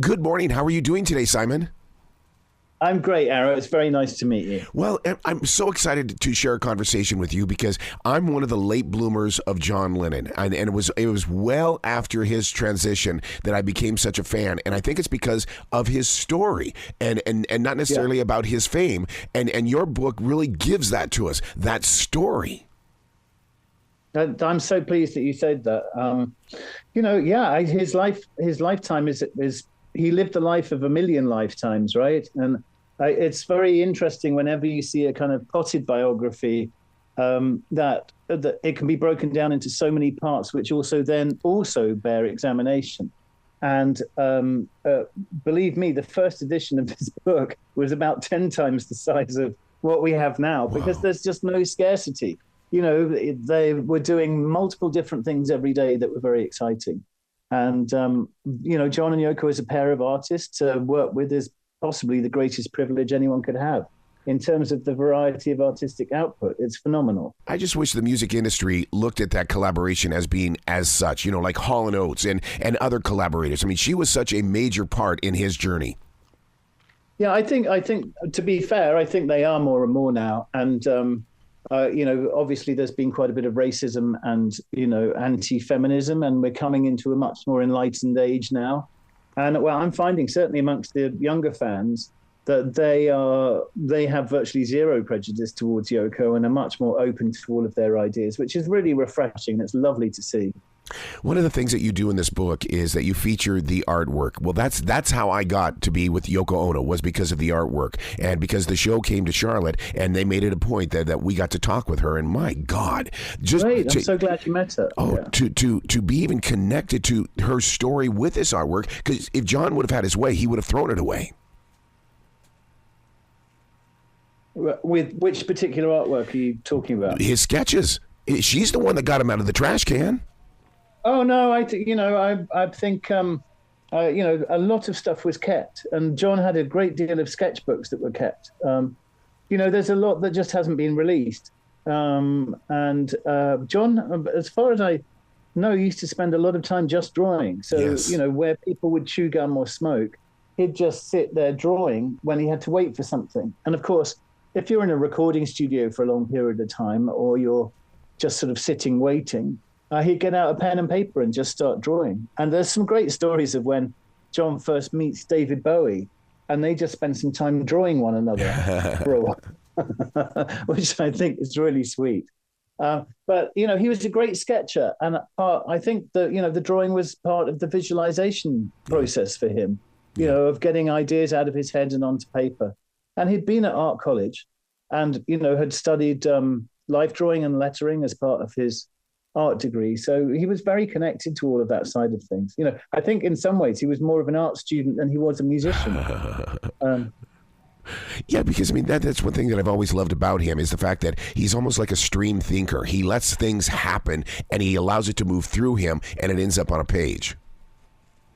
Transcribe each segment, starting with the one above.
Good morning. How are you doing today, Simon? I'm great, Arrow. It's very nice to meet you. Well, I'm so excited to share a conversation with you because I'm one of the late bloomers of John Lennon, and it was well after his transition that I became such a fan, and I think it's because of his story and not necessarily about his fame, and your book really gives that to us, that story. I'm so pleased that you said that. His lifetime is he lived the life of a million lifetimes, right? And it's very interesting whenever you see a kind of potted biography that it can be broken down into so many parts, which also bear examination. And believe me, the first edition of this book was about 10 times the size of what we have now, because there's just no scarcity. They were doing multiple different things every day that were very exciting. And, John and Yoko as a pair of artists to work with is possibly the greatest privilege anyone could have. In terms of the variety of artistic output, it's phenomenal. I just wish the music industry looked at that collaboration as being as such, like Hall & Oates and other collaborators. I mean, she was such a major part in his journey. Yeah, I think to be fair, I think they are more and more now. And, obviously there's been quite a bit of racism and, anti-feminism, and we're coming into a much more enlightened age now. And I'm finding certainly amongst the younger fans that they have virtually zero prejudice towards Yoko and are much more open to all of their ideas, which is really refreshing. It's lovely to see. One of the things that you do in this book is that you feature the artwork. Well, that's how I got to be with Yoko Ono, was because of the artwork and because the show came to Charlotte and they made it a point that we got to talk with her. And my God, I'm so glad you met her. Oh, yeah. to be even connected to her story with this artwork, because if John would have had his way, he would have thrown it away. With which particular artwork are you talking about? His sketches. She's the one that got him out of the trash can. Oh no, I think a lot of stuff was kept, and John had a great deal of sketchbooks that were kept. There's a lot that just hasn't been released. John, as far as I know, used to spend a lot of time just drawing. So yes. Where people would chew gum or smoke, he'd just sit there drawing when he had to wait for something. And of course, if you're in a recording studio for a long period of time, or you're just sort of sitting waiting, he'd get out a pen and paper and just start drawing. And there's some great stories of when John first meets David Bowie, and they just spend some time drawing one another for a while, which I think is really sweet. But he was a great sketcher, and I think that the drawing was part of the visualization process for him, of getting ideas out of his head and onto paper. And he'd been at art college, and had studied life drawing and lettering as part of his art degree. So he was very connected to all of that side of things. I think in some ways he was more of an art student than he was a musician. Yeah, because that's one thing that I've always loved about him, is the fact that he's almost like a stream thinker. He lets things happen and he allows it to move through him, and it ends up on a page.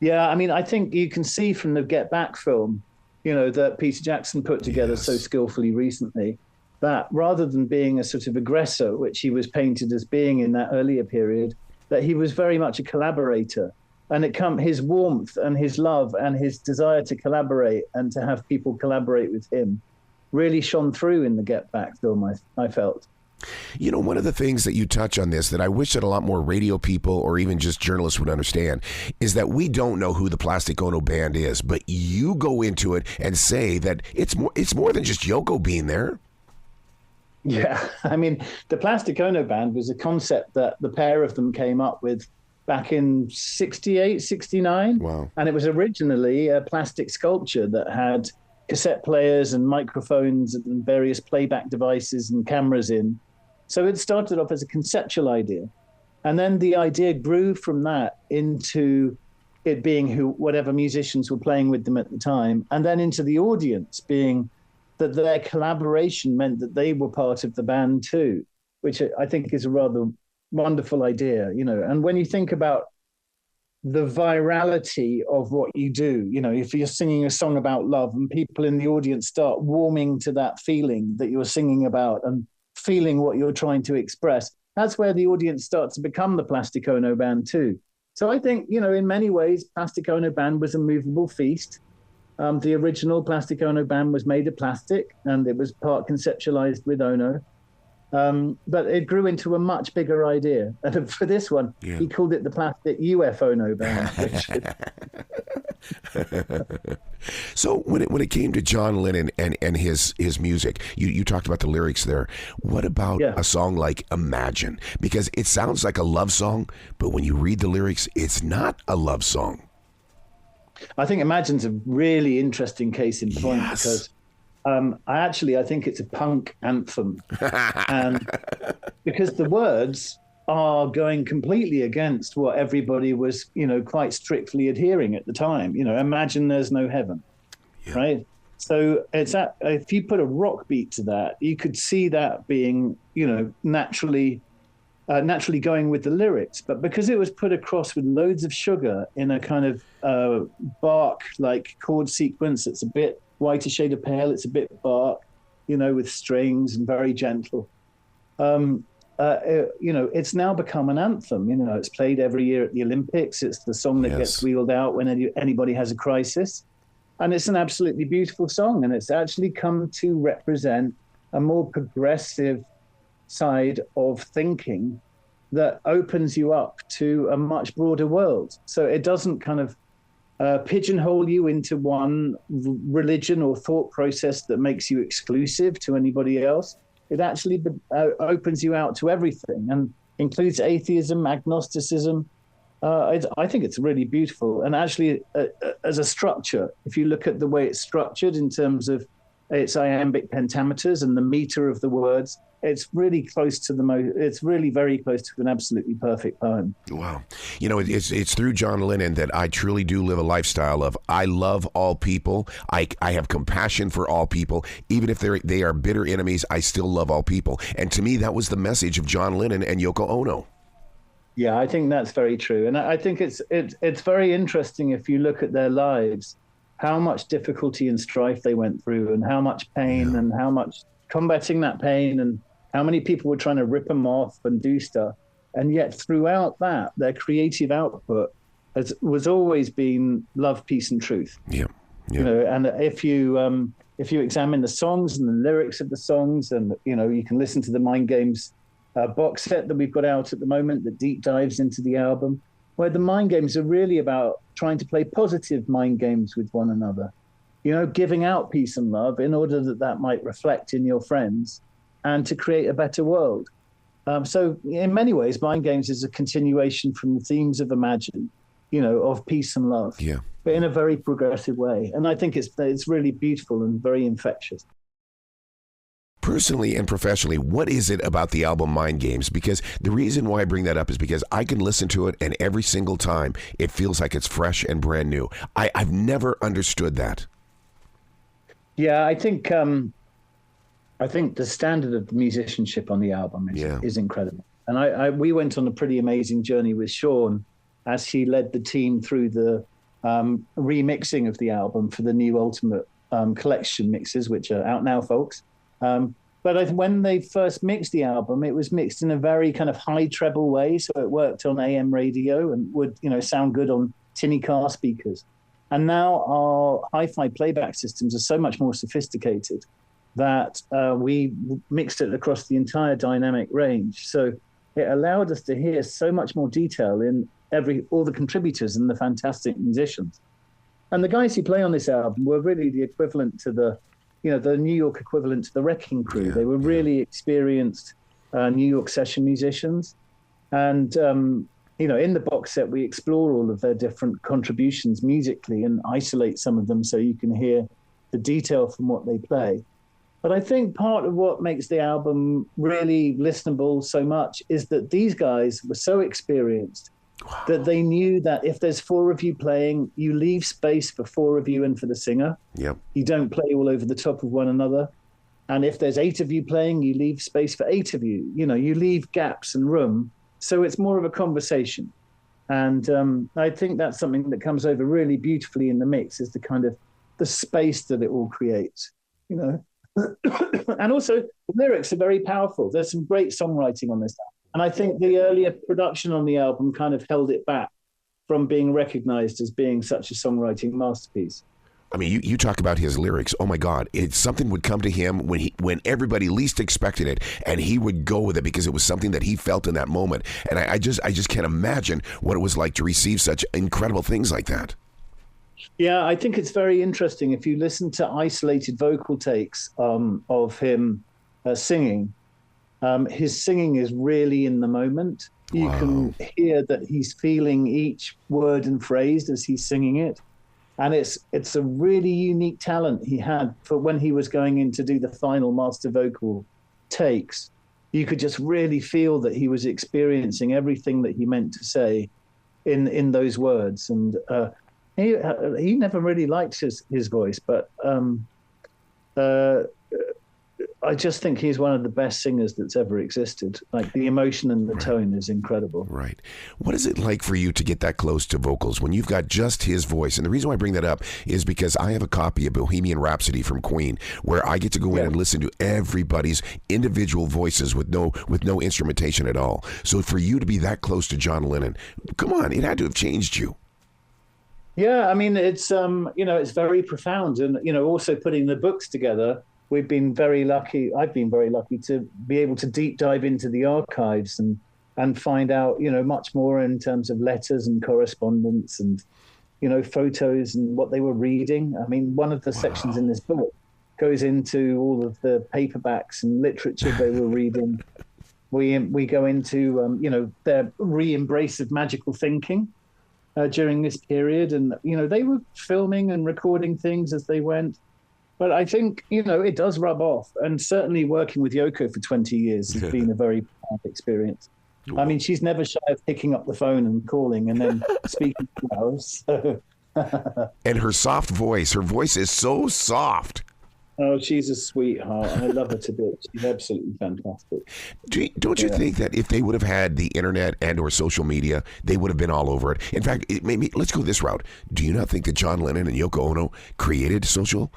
Yeah, I think you can see from the Get Back film, that Peter Jackson put together so skillfully recently, that rather than being a sort of aggressor, which he was painted as being in that earlier period, that he was very much a collaborator. And his warmth and his love and his desire to collaborate and to have people collaborate with him really shone through in the Get Back film, I felt. One of the things that you touch on this that I wish that a lot more radio people or even just journalists would understand is that we don't know who the Plastic Ono Band is, but you go into it and say that it's more than just Yoko being there. Yeah, the Plastic Ono Band was a concept that the pair of them came up with back in 68, 69. Wow. And it was originally a plastic sculpture that had cassette players and microphones and various playback devices and cameras in. So it started off as a conceptual idea. And then the idea grew from that into it being whatever musicians were playing with them at the time, and then into the audience being that their collaboration meant that they were part of the band too, which I think is a rather wonderful idea, And when you think about the virality of what you do, if you're singing a song about love and people in the audience start warming to that feeling that you're singing about and feeling what you're trying to express, that's where the audience starts to become the Plastic Ono Band too. So I think, in many ways, Plastic Ono Band was a movable feast. The original Plastic Ono Band was made of plastic, and it was part conceptualized with Ono. But it grew into a much bigger idea. And for this one, he called it the Plastic Ono Band. So when it came to John Lennon and his music, you talked about the lyrics there. What about a song like Imagine? Because it sounds like a love song, but when you read the lyrics, it's not a love song. I think Imagine's a really interesting case in point because I think it's a punk anthem. And because the words are going completely against what everybody was, quite strictly adhering at the time. Imagine there's no heaven, right? So if you put a rock beat to that, you could see that being, naturally going with the lyrics. But because it was put across with loads of sugar in a kind of bark-like chord sequence, it's a bit whiter shade of pale, it's a bit bark, with strings and very gentle. It's now become an anthem. It's played every year at the Olympics. It's the song that gets wheeled out when anybody has a crisis. And it's an absolutely beautiful song. And it's actually come to represent a more progressive side of thinking that opens you up to a much broader world. So it doesn't kind of pigeonhole you into one religion or thought process that makes you exclusive to anybody else. It actually opens you out to everything and includes atheism, agnosticism. I think it's really beautiful. And actually, as a structure, if you look at the way it's structured in terms of its iambic pentameters and the meter of the words, it's really close to it's really very close to an absolutely perfect poem. Wow. It's through John Lennon that I truly do live a lifestyle of I love all people. I have compassion for all people. Even if they are bitter enemies, I still love all people. And to me, that was the message of John Lennon and Yoko Ono. Yeah, I think that's very true. And I think it's very interesting if you look at their lives, how much difficulty and strife they went through and how much pain and how much combating that pain and how many people were trying to rip them off and do stuff. And yet throughout that, their creative output was always been love, peace, and truth. Yeah. And if you examine the songs and the lyrics of the songs, and you can listen to the Mind Games box set that we've got out at the moment that deep dives into the album, where the mind games are really about trying to play positive mind games with one another, giving out peace and love in order that might reflect in your friends and to create a better world. So in many ways, Mind Games is a continuation from the themes of Imagine, of peace and love, but in a very progressive way. And I think it's really beautiful and very infectious. Personally and professionally, what is it about the album Mind Games? Because the reason why I bring that up is because I can listen to it and every single time it feels like it's fresh and brand new. I've never understood that. Yeah, I think the standard of musicianship on the album is incredible. And we went on a pretty amazing journey with Sean as he led the team through the remixing of the album for the new Ultimate collection mixes, which are out now, folks. But when they first mixed the album, it was mixed in a very kind of high treble way. So it worked on AM radio and would, sound good on tinny car speakers. And now our hi-fi playback systems are so much more sophisticated that we mixed it across the entire dynamic range. So it allowed us to hear so much more detail in all the contributors and the fantastic musicians. And the guys who play on this album were really the equivalent to the New York equivalent to the Wrecking Crew. They were really experienced New York session musicians. And, in the box set, we explore all of their different contributions musically and isolate some of them so you can hear the detail from what they play. But I think part of what makes the album really listenable so much is that these guys were so experienced that they knew that if there's four of you playing, you leave space for four of you and for the singer. Yep. You don't play all over the top of one another. And if there's 8 of you playing, you leave space for 8 of you. You leave gaps and room. So it's more of a conversation. And I think that's something that comes over really beautifully in the mix, is the kind of the space that it all creates, And also the lyrics are very powerful. There's some great songwriting on this album. And I think the earlier production on the album kind of held it back. from being recognized as being such a songwriting masterpiece. I mean, you talk about his lyrics. Oh my God, something would come to him when everybody least expected it, and he would go with it because it was something that he felt in that moment. And I just can't imagine what it was like to receive such incredible things like that. Yeah, I think it's very interesting. If you listen to isolated vocal takes of him singing, his singing is really in the moment. You can hear that he's feeling each word and phrase as he's singing it. And it's a really unique talent he had for when he was going in to do the final master vocal takes. You could just really feel that he was experiencing everything that he meant to say in those words. And he never really liked his voice, but I just think he's one of the best singers that's ever existed. Like, the emotion and the tone is incredible. Right. What is it like for you to get that close to vocals when you've got just his voice? And the reason why I bring that up is because I have a copy of Bohemian Rhapsody from Queen, where I get to go in and listen to everybody's individual voices with no instrumentation at all. So for you to be that close to John Lennon, come on, it had to have changed you. Yeah, I mean, it's it's very profound. And also putting the books together, we've been very lucky. I've been very lucky to be able to deep dive into the archives and find out, much more in terms of letters and correspondence and, photos and what they were reading. I mean, one of the sections in this book goes into all of the paperbacks and literature they were reading. We go into, their re-embrace of magical thinking during this period. And, they were filming and recording things as they went. But I think, it does rub off. And certainly working with Yoko for 20 years has been a very profound experience. I mean, she's never shy of picking up the phone and calling and then speaking to us. So. And her soft voice. Her voice is so soft. Oh, she's a sweetheart. I love her to bits. She's absolutely fantastic. Don't you think that if they would have had the internet and or social media, they would have been all over it? In fact, let's go this route. Do you not think that John Lennon and Yoko Ono created social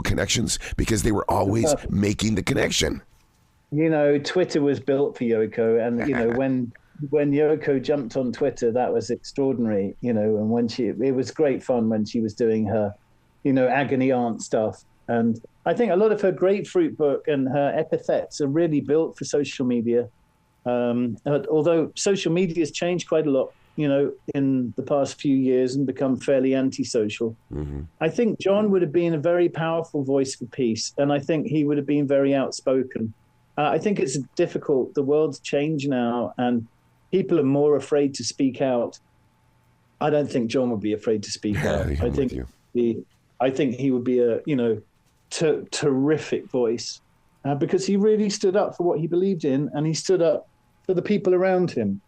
connections because they were always making the connection? Twitter was built for Yoko, and when Yoko jumped on Twitter, that was extraordinary. And when it was great fun when she was doing her, agony aunt stuff. And I think a lot of her Grapefruit book and her epithets are really built for social media. Although social media has changed quite a lot, in the past few years and become fairly antisocial. Mm-hmm. I think John would have been a very powerful voice for peace. And I think he would have been very outspoken. I think it's difficult. The world's changed now and people are more afraid to speak out. I don't think John would be afraid to speak out. I think he would be a, terrific voice because he really stood up for what he believed in, and he stood up for the people around him.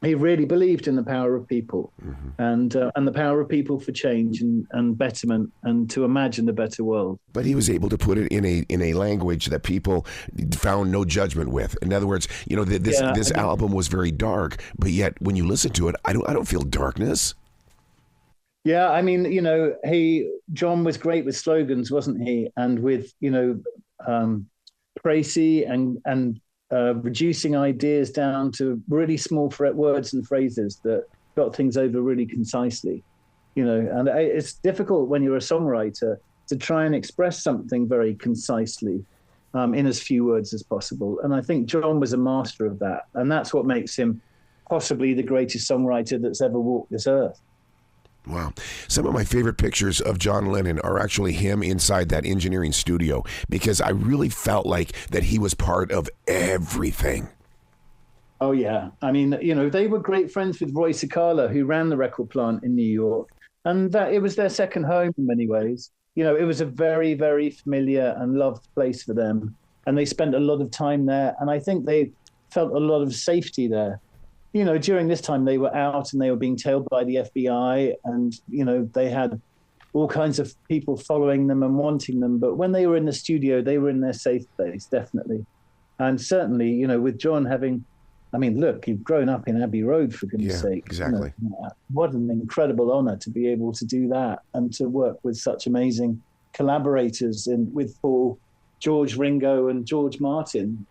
He really believed in the power of people, and the power of people for change and betterment and to imagine a better world. But he was able to put it in a language that people found no judgment with. In other words, this album was very dark, but yet when you listen to it, I don't feel darkness. Yeah, I mean, John was great with slogans, wasn't he? And with, précis and reducing ideas down to really small words and phrases that got things over really concisely, and it's difficult when you're a songwriter to try and express something very concisely in as few words as possible. And I think John was a master of that. And that's what makes him possibly the greatest songwriter that's ever walked this earth. Wow. Some of my favorite pictures of John Lennon are actually him inside that engineering studio, because I really felt like that he was part of everything. Oh, yeah. I mean, they were great friends with Roy Cicala, who ran the record plant in New York. And that it was their second home in many ways. It was a very, very familiar and loved place for them. And they spent a lot of time there. And I think they felt a lot of safety there. During this time, they were out and they were being tailed by the FBI, and, they had all kinds of people following them and wanting them. But when they were in the studio, they were in their safe place, definitely. And certainly, with John look, you've grown up in Abbey Road, for goodness sake. Exactly. What an incredible honor to be able to do that and to work with such amazing collaborators with Paul, George, Ringo, and George Martin,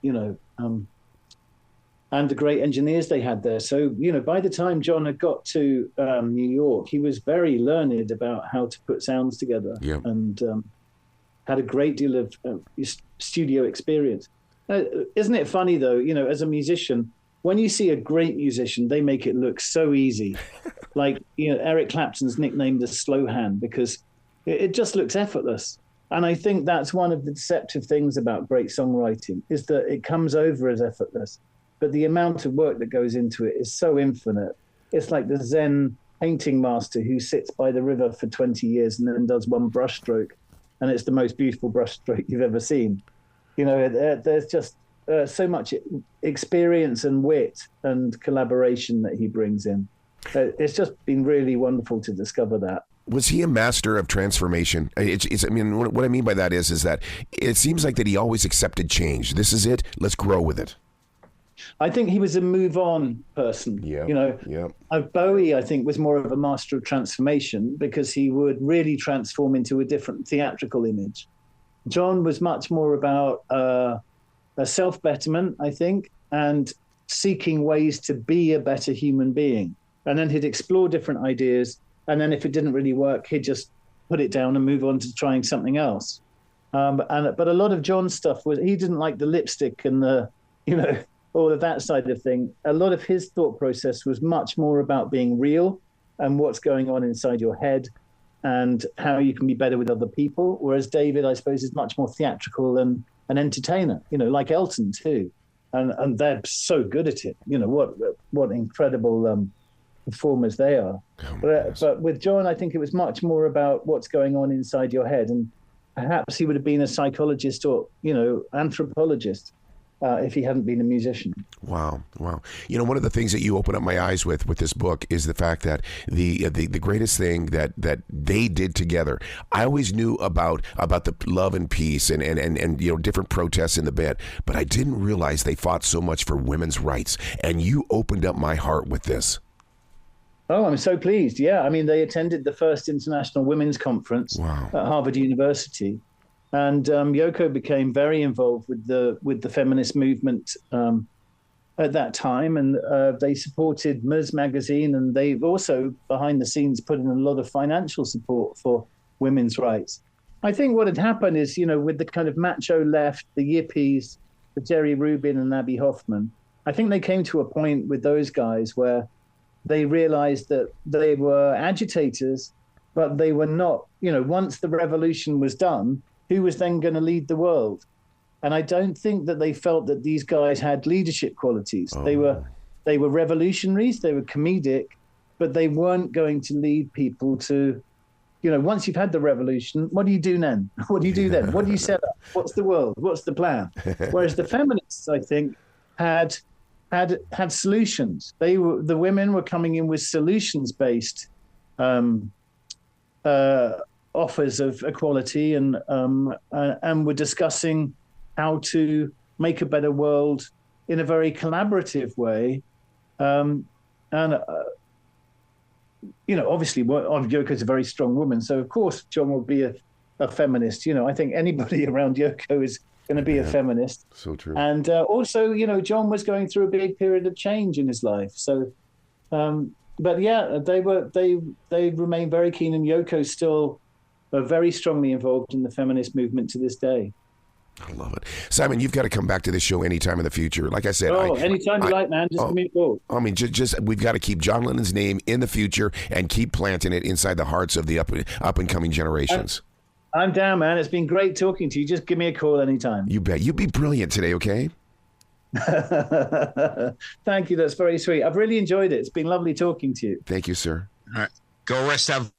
and the great engineers they had there. So, by the time John had got to New York, he was very learned about how to put sounds together, and had a great deal of studio experience. Isn't it funny, though, as a musician, when you see a great musician, they make it look so easy. Like, Eric Clapton's nicknamed the slow hand because it just looks effortless. And I think that's one of the deceptive things about great songwriting, is that it comes over as effortless, but the amount of work that goes into it is so infinite. It's like the Zen painting master who sits by the river for 20 years and then does one brushstroke, and it's the most beautiful brushstroke you've ever seen. There's just so much experience and wit and collaboration that he brings in. It's just been really wonderful to discover that. Was he a master of transformation? What I mean by that is that it seems like that he always accepted change. This is it. Let's grow with it. I think he was a move-on person. Bowie, I think, was more of a master of transformation because he would really transform into a different theatrical image. John was much more about a self-betterment, I think, and seeking ways to be a better human being. And then he'd explore different ideas. And then if it didn't really work, he'd just put it down and move on to trying something else. But a lot of John's stuff he didn't like the lipstick and all of that side of thing. A lot of his thought process was much more about being real and what's going on inside your head and how you can be better with other people. Whereas David, I suppose, is much more theatrical and an entertainer, like Elton too. And they're so good at it. What incredible performers they are. But with John, I think it was much more about what's going on inside your head. And perhaps he would have been a psychologist or, anthropologist if he hadn't been a musician. Wow. One of the things that you open up my eyes with this book is the fact that the greatest thing that they did together. I always knew about the love and peace and different protests in the band, but I didn't realize they fought so much for women's rights. And you opened up my heart with this. Oh, I'm so pleased. Yeah, they attended the first International Women's Conference at Harvard University. And Yoko became very involved with the feminist movement at that time, and they supported Ms. magazine, and they've also, behind the scenes, put in a lot of financial support for women's rights. I think what had happened is, with the kind of macho left, the yippies, the Jerry Rubin and Abby Hoffman, I think they came to a point with those guys where they realized that they were agitators, but they were not, once the revolution was done, who was then going to lead the world? And I don't think that they felt that these guys had leadership qualities. Oh. They were revolutionaries, they were comedic, but they weren't going to lead people to, once you've had the revolution, what do you do then? What do you do then? What do you set up? What's the world? What's the plan? Whereas the feminists, I think, had solutions. The women were coming in with solutions-based offers of equality and were discussing how to make a better world in a very collaborative way. Obviously, Yoko's a very strong woman, so of course John will be a feminist. I think anybody around Yoko is going to be a feminist. So true. And also, John was going through a big period of change in his life. So, but yeah, they remain very keen, and Yoko's still very strongly involved in the feminist movement to this day. I love it. Simon, you've got to come back to this show anytime in the future. Like I said, anytime you like, man. Just give me a call. Just we've got to keep John Lennon's name in the future and keep planting it inside the hearts of the up and coming generations. I'm down, man. It's been great talking to you. Just give me a call anytime. You bet. You be brilliant today, okay? Thank you. That's very sweet. I've really enjoyed it. It's been lovely talking to you. Thank you, sir. All right. Go rest. Have